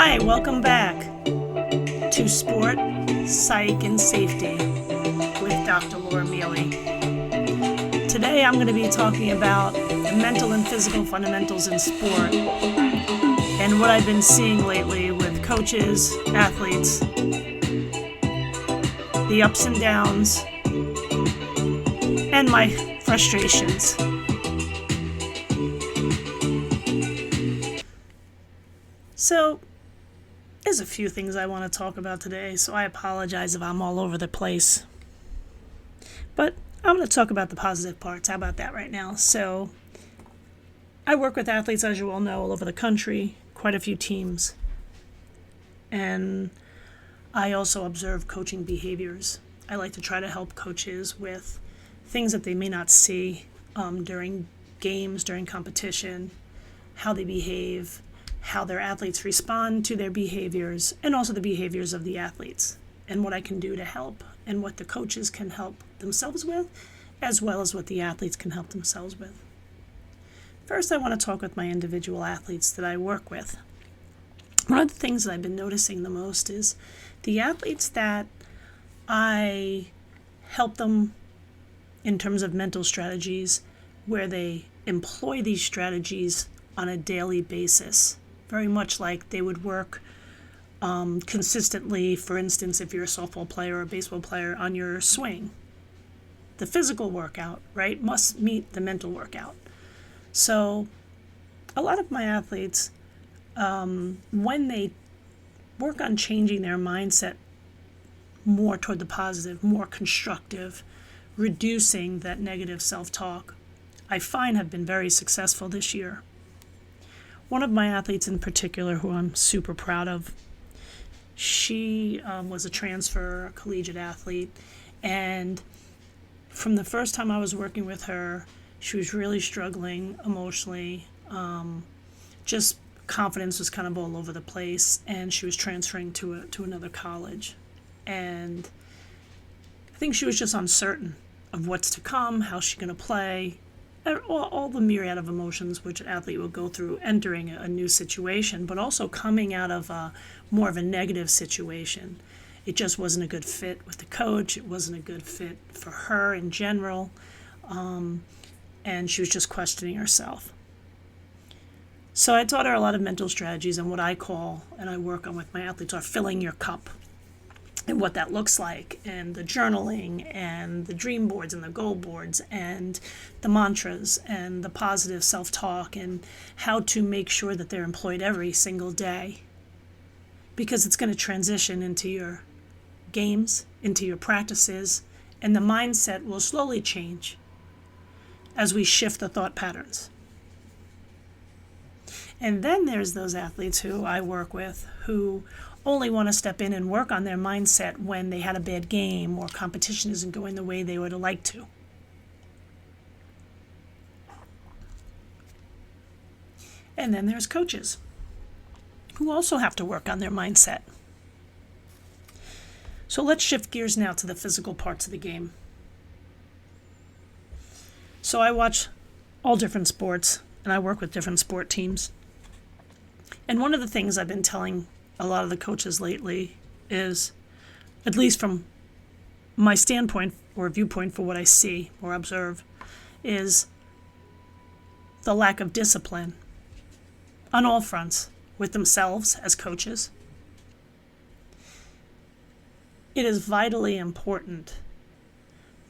Hi, welcome back to Sport, Psych, and Safety with Dr. Laura Mealy. Today I'm going to be talking about the mental and physical fundamentals in sport and what I've been seeing lately with coaches, athletes, the ups and downs, and my frustrations. So, there's a few things I want to talk about today, so I apologize if I'm all over the place. But I'm going to talk about the positive parts. How about that right now? So, I work with athletes, as you all know, all over the country, quite a few teams. And I also observe coaching behaviors. I like to try to help coaches with things that they may not see during games, during competition, how they behave, how their athletes respond to their behaviors, and also the behaviors of the athletes, and what I can do to help, and what the coaches can help themselves with, as well as what the athletes can help themselves with. First, I want to talk with my individual athletes that I work with. One of the things that I've been noticing the most is the athletes that I help them in terms of mental strategies, where they employ these strategies on a daily basis, very much like they would work consistently. For instance, if you're a softball player or a baseball player, on your swing. The physical workout, right, must meet the mental workout. So a lot of my athletes, when they work on changing their mindset more toward the positive, more constructive, reducing that negative self-talk, I find have been very successful this year. One of my athletes in particular, who I'm super proud of, she was a transfer collegiate athlete, and from the first time I was working with her, she was really struggling emotionally. Just confidence was kind of all over the place, and she was transferring to another college. And I think she was just uncertain of what's to come, how she's going to play, all the myriad of emotions which an athlete will go through entering a new situation, but also coming out of more of a negative situation. It just wasn't a good fit with the coach. It wasn't a good fit for her in general. And she was just questioning herself. So I taught her a lot of mental strategies, and what I call, and I work on with my athletes, are filling your cup, and what that looks like, and the journaling, and the dream boards, and the goal boards, and the mantras, and the positive self-talk, and how to make sure that they're employed every single day, because it's going to transition into your games, into your practices, and the mindset will slowly change as we shift the thought patterns. And then there's those athletes who I work with who only want to step in and work on their mindset when they had a bad game or competition isn't going the way they would have liked to. And then there's coaches who also have to work on their mindset. So let's shift gears now to the physical parts of the game. So I watch all different sports, and I work with different sport teams. And one of the things I've been telling a lot of the coaches lately is, at least from my standpoint or viewpoint for what I see or observe, is the lack of discipline on all fronts with themselves as coaches. It is vitally important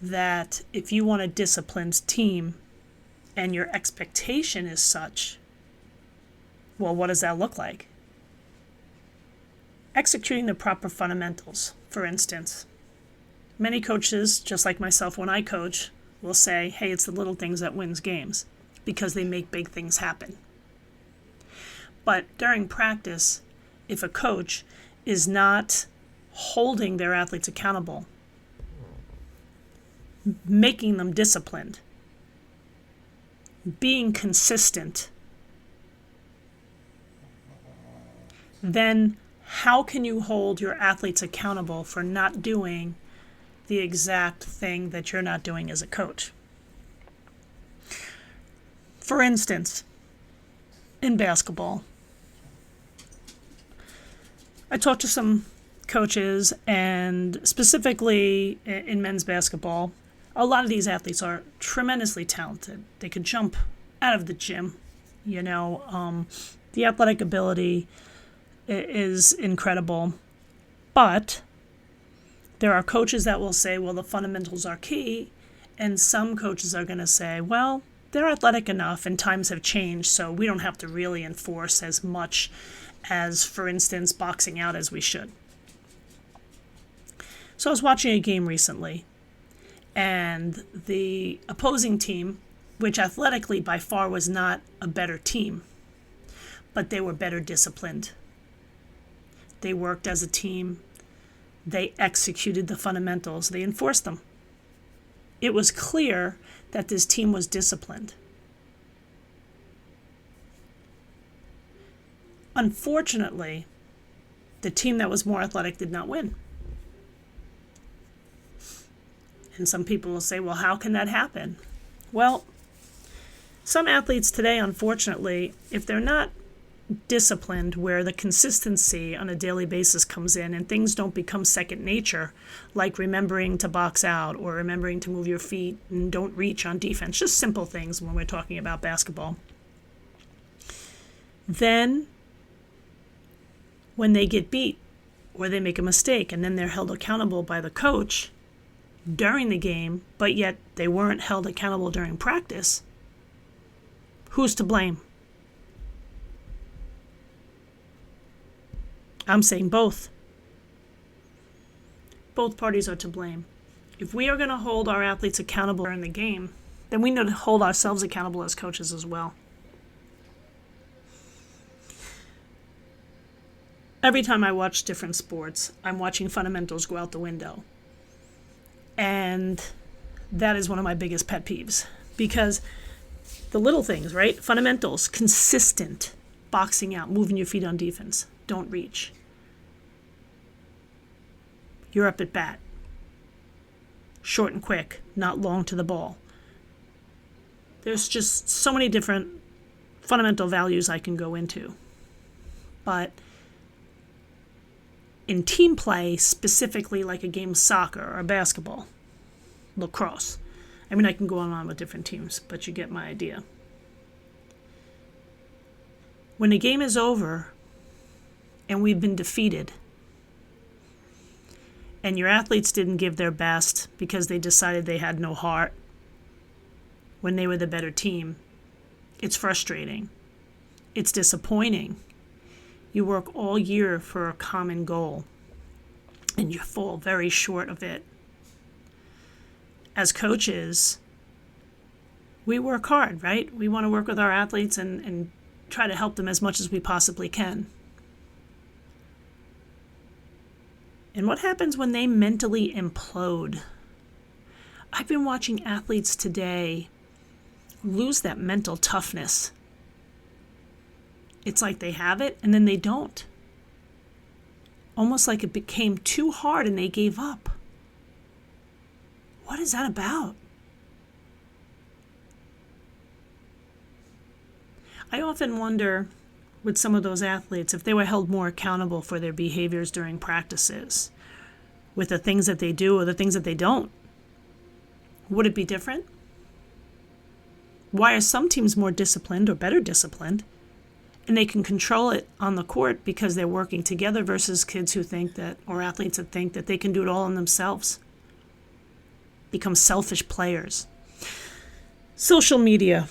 that if you want a disciplined team and your expectation is such, well, what does that look like? Executing the proper fundamentals, for instance. Many coaches, just like myself when I coach, will say, hey, it's the little things that wins games, because they make big things happen. But during practice, if a coach is not holding their athletes accountable, making them disciplined, being consistent, then how can you hold your athletes accountable for not doing the exact thing that you're not doing as a coach? For instance, in basketball, I talked to some coaches, and specifically in men's basketball, a lot of these athletes are tremendously talented. They could jump out of the gym. The athletic ability is incredible. But there are coaches that will say, well, the fundamentals are key. And some coaches are going to say, well, they're athletic enough and times have changed, so we don't have to really enforce as much as, for instance, boxing out as we should. So I was watching a game recently, and the opposing team, which athletically by far was not a better team, but they were better disciplined. They worked as a team. They executed the fundamentals. They enforced them. It was clear that this team was disciplined. Unfortunately, the team that was more athletic did not win. And some people will say, well, how can that happen? Well, some athletes today, unfortunately, if they're not disciplined, where the consistency on a daily basis comes in and things don't become second nature, like remembering to box out or remembering to move your feet and don't reach on defense, just simple things when we're talking about basketball, then when they get beat or they make a mistake and then they're held accountable by the coach during the game, but yet they weren't held accountable during practice, who's to blame? I'm saying both. Both parties are to blame. If we are going to hold our athletes accountable in the game, then we need to hold ourselves accountable as coaches as well. Every time I watch different sports, I'm watching fundamentals go out the window. And that is one of my biggest pet peeves. Because the little things, right? Fundamentals, consistent, boxing out, moving your feet on defense, don't reach. You're up at bat. Short and quick, not long to the ball. There's just so many different fundamental values I can go into. But in team play, specifically like a game of soccer or basketball, lacrosse, I mean, I can go on with different teams, but you get my idea. When the game is over and we've been defeated, and your athletes didn't give their best because they decided they had no heart when they were the better team, it's frustrating. It's disappointing. You work all year for a common goal, and you fall very short of it. As coaches, we work hard, right? We want to work with our athletes and try to help them as much as we possibly can. And what happens when they mentally implode? I've been watching athletes today lose that mental toughness. It's like they have it and then they don't. Almost like it became too hard and they gave up. What is that about? I often wonder with some of those athletes if they were held more accountable for their behaviors during practices, with the things that they do or the things that they don't. Would it be different? Why are some teams more disciplined or better disciplined, and they can control it on the court because they're working together, versus kids who think that, or athletes that think that they can do it all on themselves, become selfish players? Social media.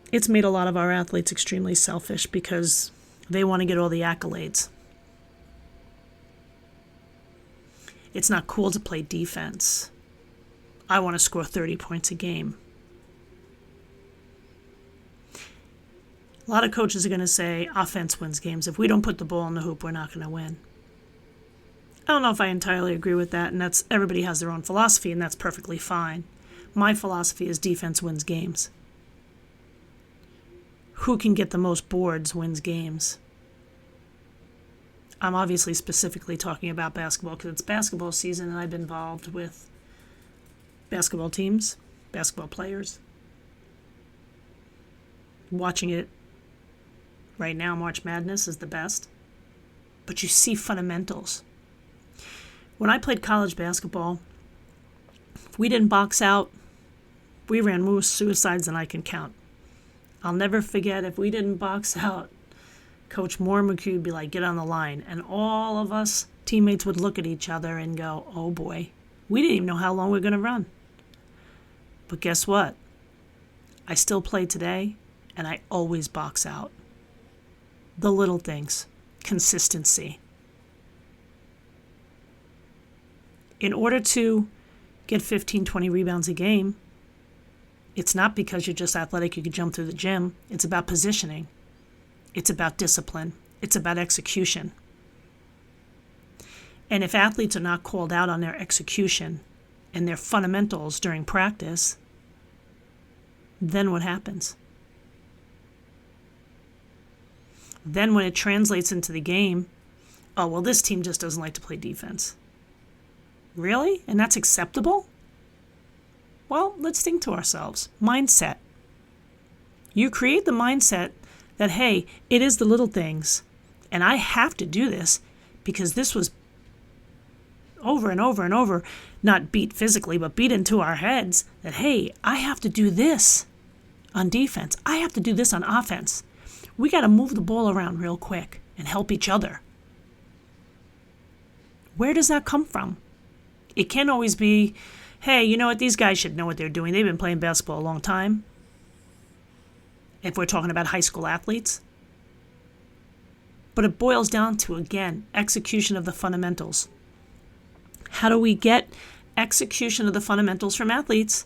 It's made a lot of our athletes extremely selfish because they want to get all the accolades. It's not cool to play defense. I want to score 30 points a game. A lot of coaches are going to say offense wins games. If we don't put the ball in the hoop, we're not going to win. I don't know if I entirely agree with that, and that's everybody has their own philosophy, and that's perfectly fine. My philosophy is defense wins games. Who can get the most boards wins games. I'm obviously specifically talking about basketball because it's basketball season and I've been involved with basketball teams, basketball players. Watching it right now, March Madness is the best. but you see fundamentals. When I played college basketball, if we didn't box out, we ran more suicides than I can count. I'll never forget, if we didn't box out, Coach Moore McHugh would be like, get on the line. And all of us teammates would look at each other and go, oh boy, we didn't even know how long we were going to run. But guess what? I still play today, and I always box out. The little things. Consistency. In order to get 15, 20 rebounds a game, it's not because you're just athletic, you can jump through the gym. It's about positioning. It's about discipline. It's about execution. And if athletes are not called out on their execution and their fundamentals during practice, then what happens? Then when it translates into the game, oh, well, this team just doesn't like to play defense. Really? And that's acceptable? Well, let's think to ourselves. Mindset. You create the mindset that, hey, it is the little things, and I have to do this because this was over and over and over, not beat physically, but beat into our heads that, hey, I have to do this on defense. I have to do this on offense. We got to move the ball around real quick and help each other. Where does that come from? It can't always be, hey, you know what, these guys should know what they're doing. They've been playing basketball a long time. If we're talking about high school athletes. But it boils down to, again, execution of the fundamentals. How do we get execution of the fundamentals from athletes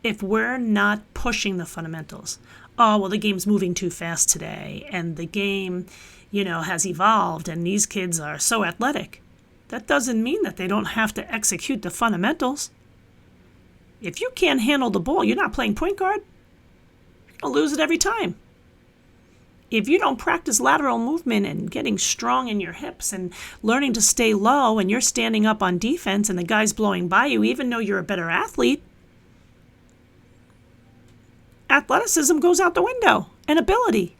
if we're not pushing the fundamentals? Oh, well, the game's moving too fast today, and the game, has evolved, and these kids are so athletic. That doesn't mean that they don't have to execute the fundamentals. If you can't handle the ball, you're not playing point guard. You're going to lose it every time. If you don't practice lateral movement and getting strong in your hips and learning to stay low, and you're standing up on defense and the guy's blowing by you, even though you're a better athlete, athleticism goes out the window, and ability.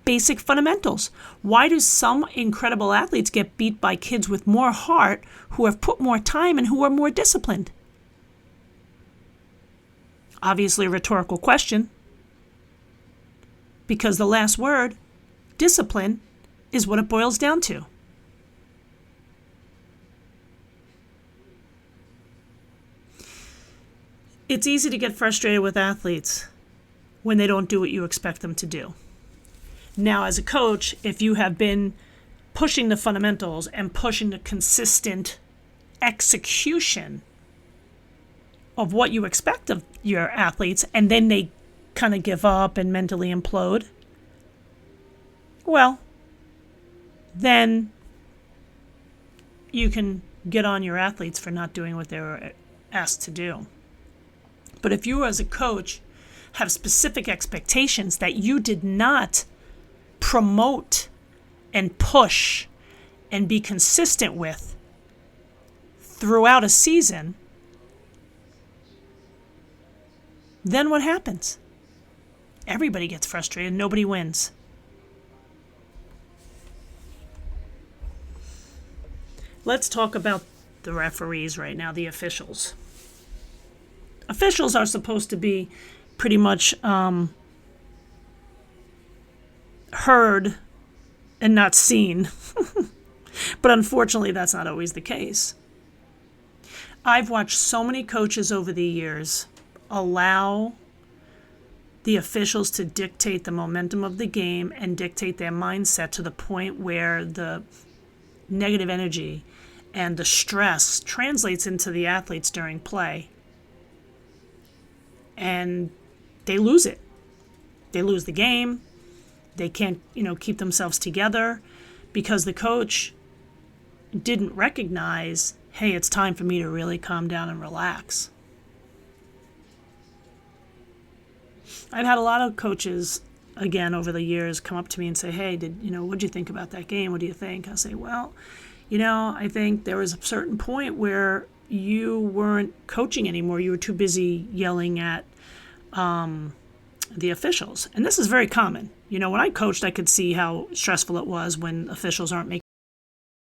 Basic fundamentals. Why do some incredible athletes get beat by kids with more heart who have put more time and who are more disciplined? Obviously a rhetorical question. Because the last word, discipline, is what it boils down to. It's easy to get frustrated with athletes when they don't do what you expect them to do. Now, as a coach, if you have been pushing the fundamentals and pushing the consistent execution of what you expect of your athletes, and then they kind of give up and mentally implode, well, then you can get on your athletes for not doing what they were asked to do. But if you as a coach have specific expectations that you did not promote and push and be consistent with throughout a season, then what happens? Everybody gets frustrated. Nobody wins. Let's talk about the referees right now, the officials. Officials are supposed to be pretty much heard and not seen. But unfortunately, that's not always the case. I've watched so many coaches over the years allow the officials to dictate the momentum of the game and dictate their mindset to the point where the negative energy and the stress translates into the athletes during play. And they lose it. They lose the game. They can't, keep themselves together because the coach didn't recognize, hey, it's time for me to really calm down and relax. I've had a lot of coaches, again, over the years come up to me and say, hey, what'd you think about that game? What do you think? I say, well, I think there was a certain point where you weren't coaching anymore. You were too busy yelling at the officials. And this is very common. When I coached, I could see how stressful it was when officials aren't making